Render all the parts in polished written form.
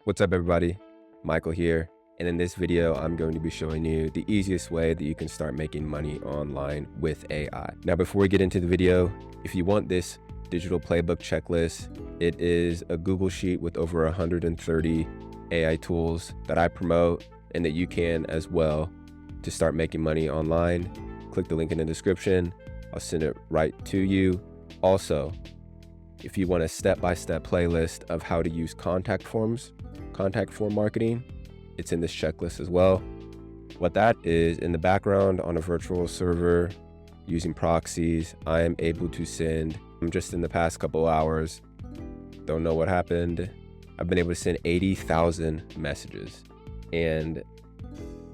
What's up everybody, Michael here, and in this video I'm going to be showing you the easiest way that you can start making money online with AI. Now before we get into the video, if you want this digital playbook checklist, it is a Google Sheet with over 130 AI tools that I promote and that you can as well to start making money online. Click the link in the description, I'll send it right to you. Also, if you want a step-by-step playlist of how to use contact form marketing, it's in this checklist as well. What that is, in the background on a virtual server using proxies, I am able to send, just in the past couple hours, don't know what happened, I've been able to send 80,000 messages. And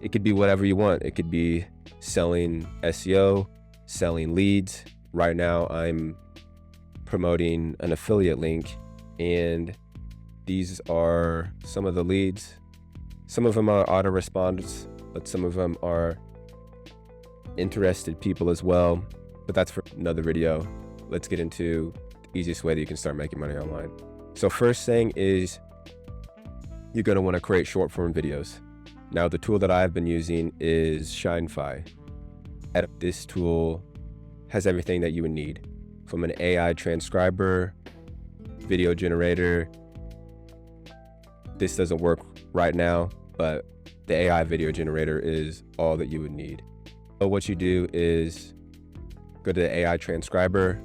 it could be whatever you want. It could be selling SEO, selling leads. Right now I'm promoting an affiliate link, and these are some of the leads. Some of them are autoresponders, but some of them are interested people as well. But that's for another video. Let's get into the easiest way that you can start making money online. So first thing is you're going to want to create short form videos. Now the tool that I've been using is ShineFi. This tool has everything that you would need, from an AI transcriber, video generator. This doesn't work right now, but the AI video generator is all that you would need. So what you do is go to the AI transcriber.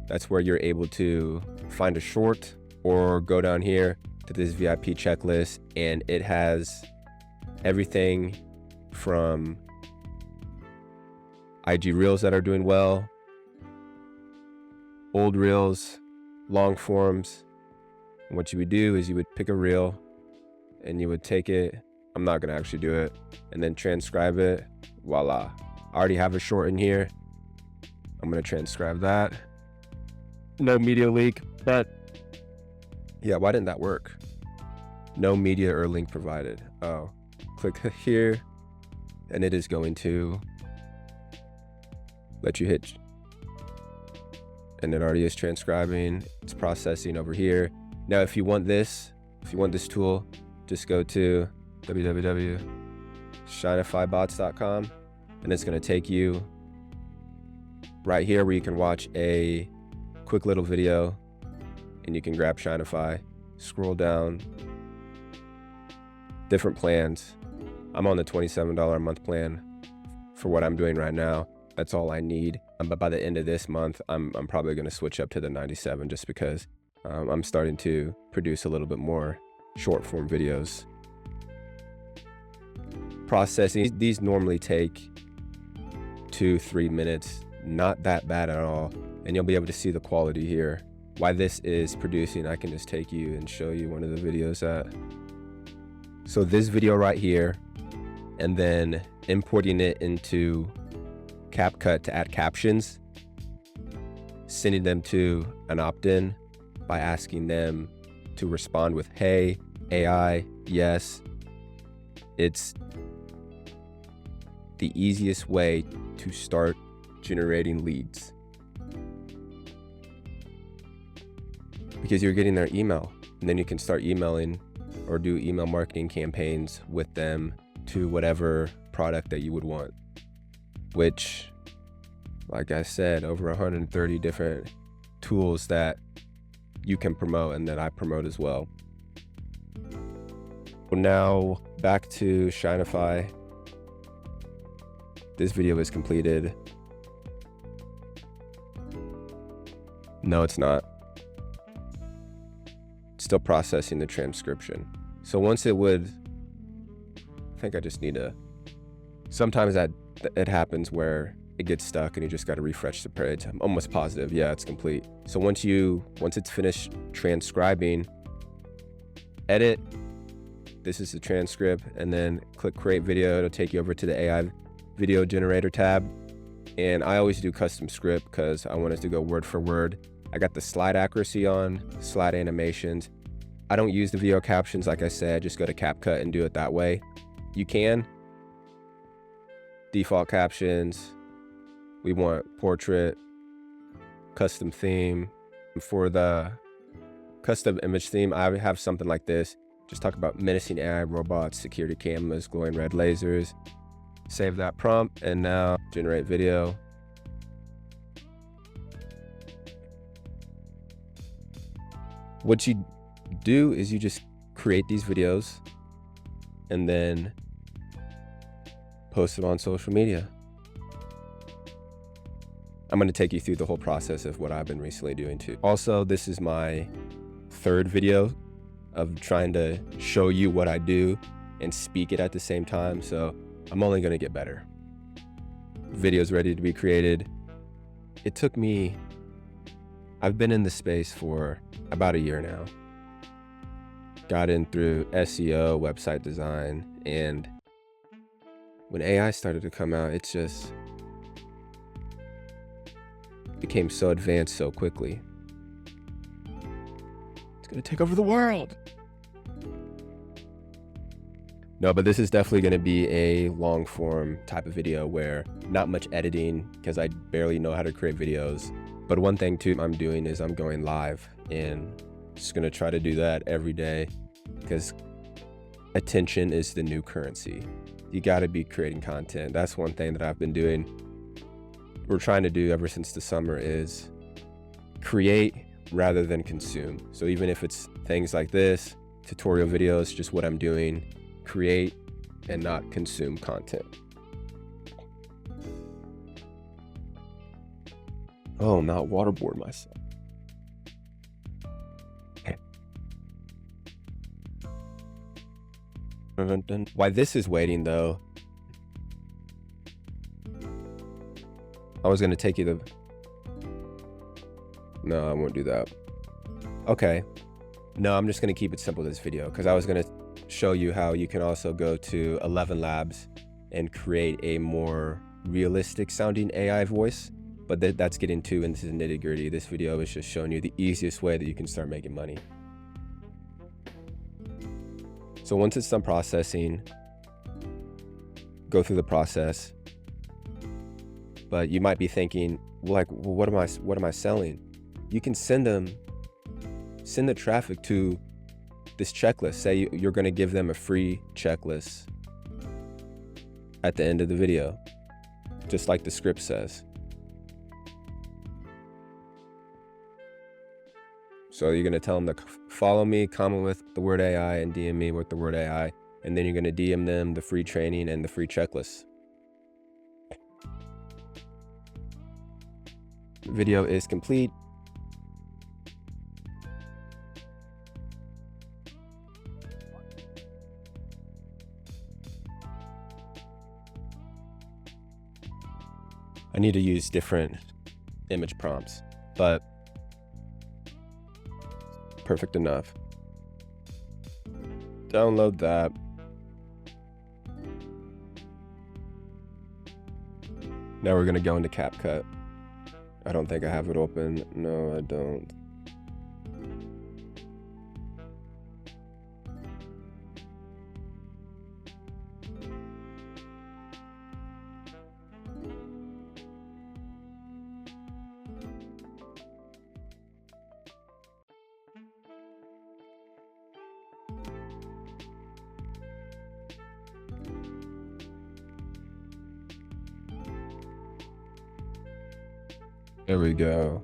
That's where you're able to find a short, or go down here to this VIP checklist, and it has everything from IG Reels that are doing well, old Reels, long forms. And what you would do is you would pick a reel and you would take it, I'm not gonna actually do it, and then transcribe it. Voila. I already have a short in here. I'm gonna transcribe that. No media link, but yeah, why didn't that work? No media or link provided. Oh, click here and it is going to let you hit, and it already is transcribing. It's processing over here. Now, if you want this tool, just go to www.shinifybots.com, and it's going to take you right here where you can watch a quick little video, and you can grab Shinify, scroll down, different plans. I'm on the $27 a month plan for what I'm doing right now. That's all I need. But by the end of this month, I'm probably going to switch up to the 97, just because I'm starting to produce a little bit more short form videos. Processing, these normally take 2-3 minutes, not that bad at all. And you'll be able to see the quality here. Why this is producing, I can just take you and show you one of the videos that. So this video right here, and then importing it into CapCut to add captions, sending them to an opt-in by asking them to respond with, hey, AI, yes. It's the easiest way to start generating leads, because you're getting their email, and then you can start emailing or do email marketing campaigns with them to whatever product that you would want, which, like I said, over 130 different tools that you can promote and that I promote as well. Now back to Shinify. This video is completed. No, it's not. It's still processing the transcription. So once it would, I think I just need to, sometimes it happens where it gets stuck and you just got to refresh the page. I'm almost positive, yeah, it's complete. So once it's finished transcribing, edit, this is the transcript, and then click create video. It'll take you over to the AI video generator tab. And I always do custom script because I want it to go word for word. I got the slide accuracy on, slide animations. I don't use the video captions, like I said, just go to CapCut and do it that way. You can. Default captions. We want portrait, custom theme. For the custom image theme, I would have something like this. Just talk about menacing AI robots, security cameras, glowing red lasers. Save that prompt, and now generate video. What you do is you just create these videos and then post it on social media. I'm going to take you through the whole process of what I've been recently doing too. Also, this is my third video of trying to show you what I do and speak it at the same time. So I'm only going to get better. Videos ready to be created. It took me, I've been in this space for about a year now. Got in through SEO, website design, and when AI started to come out, it just became so advanced so quickly. It's gonna take over the world. No, but this is definitely gonna be a long form type of video where not much editing, because I barely know how to create videos. But one thing too I'm doing is I'm going live, and just gonna try to do that every day, because attention is the new currency. You gotta be creating content. That's one thing that I've been doing. We're trying to do ever since the summer is create rather than consume. So even if it's things like this, tutorial videos, just what I'm doing, create and not consume content. Oh, not waterboard myself. Why this is waiting though, I was gonna take you to, no, I won't do that. Okay, no, I'm just gonna keep it simple this video, because I was gonna show you how you can also go to 11 Labs and create a more realistic sounding AI voice, but that's getting too into the nitty gritty. This video is just showing you the easiest way that you can start making money. So once it's done processing, go through the process. But you might be thinking, like, well, what am I selling? You can send the traffic to this checklist. Say you're going to give them a free checklist at the end of the video, just like the script says. So you're going to tell them to follow me, comment with the word AI, and DM me with the word AI. And then you're going to DM them the free training and the free checklist. Video is complete. I need to use different image prompts, but perfect enough. Download that. Now we're gonna go into CapCut. I don't think I have it open. No, I don't. There we go.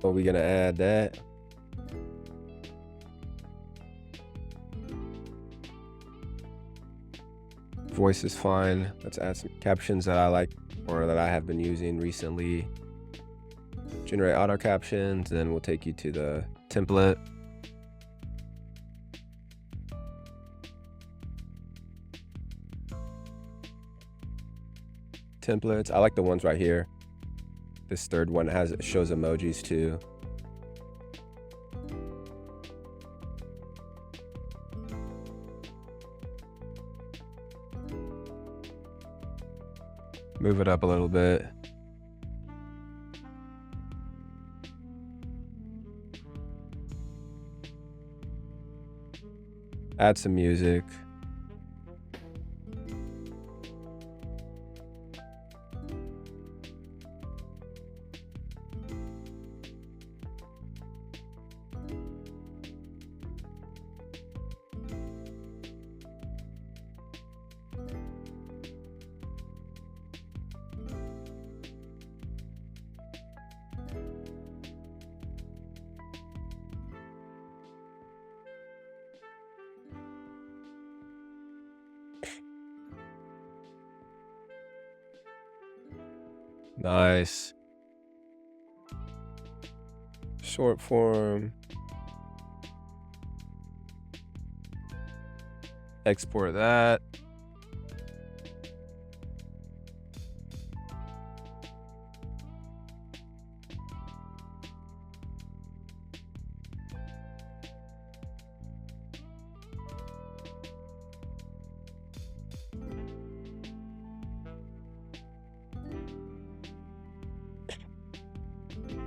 Are we gonna add that? Voice is fine. Let's add some captions that I like or that I have been using recently. Generate auto captions, then we'll take you to the template. Templates, I like the ones right here. This third one shows emojis too. Move it up a little bit. add some music. Nice. Short form. Export that.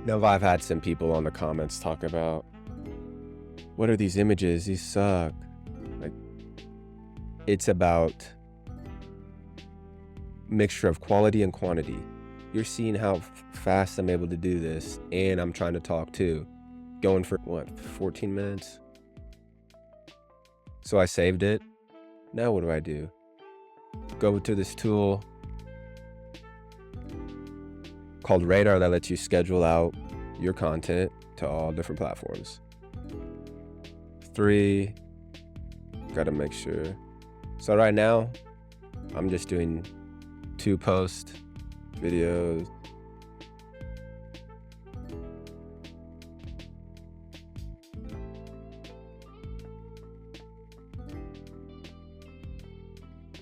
Now, I've had some people on the comments talk about, what are these images? These suck. Like, it's about mixture of quality and quantity. You're seeing how fast I'm able to do this, and I'm trying to talk too. Going for what, 14 minutes? So I saved it. Now what do? Go to this tool called Radar that lets you schedule out your content to all different platforms. 3, gotta make sure. So right now, I'm just doing 2 post videos.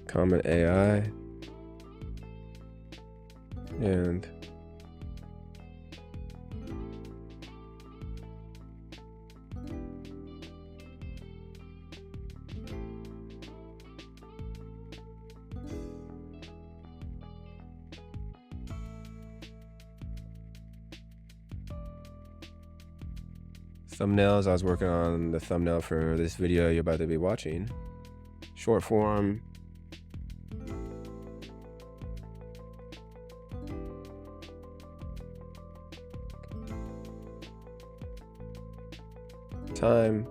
Comment AI. And thumbnails. I was working on the thumbnail for this video you're about to be watching. Short form. Time.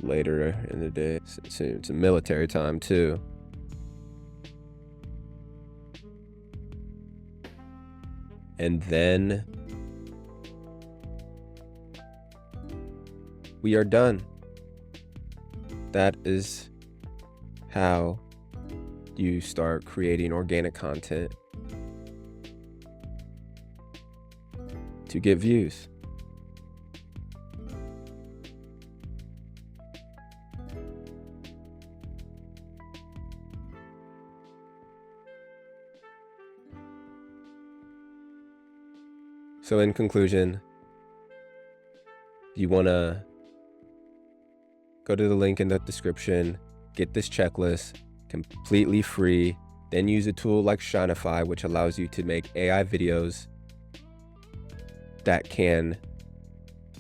Later in the day. It's a military time too. And then we are done. That is how you start creating organic content to get views. So in conclusion, you want to go to the link in the description, get this checklist completely free, then use a tool like Shineify, which allows you to make AI videos that can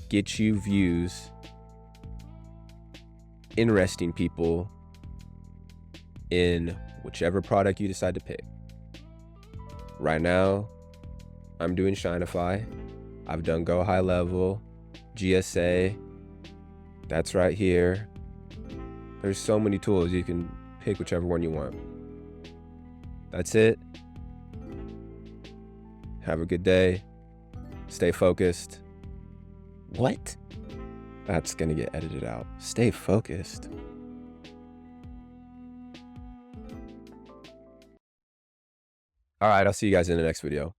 get you views, interesting people in whichever product you decide to pick. Right now, I'm doing Shineify. I've done Go High Level, GSA. That's right here. There's so many tools. You can pick whichever one you want. That's it. Have a good day. Stay focused. What? That's gonna get edited out. Stay focused. All right, I'll see you guys in the next video.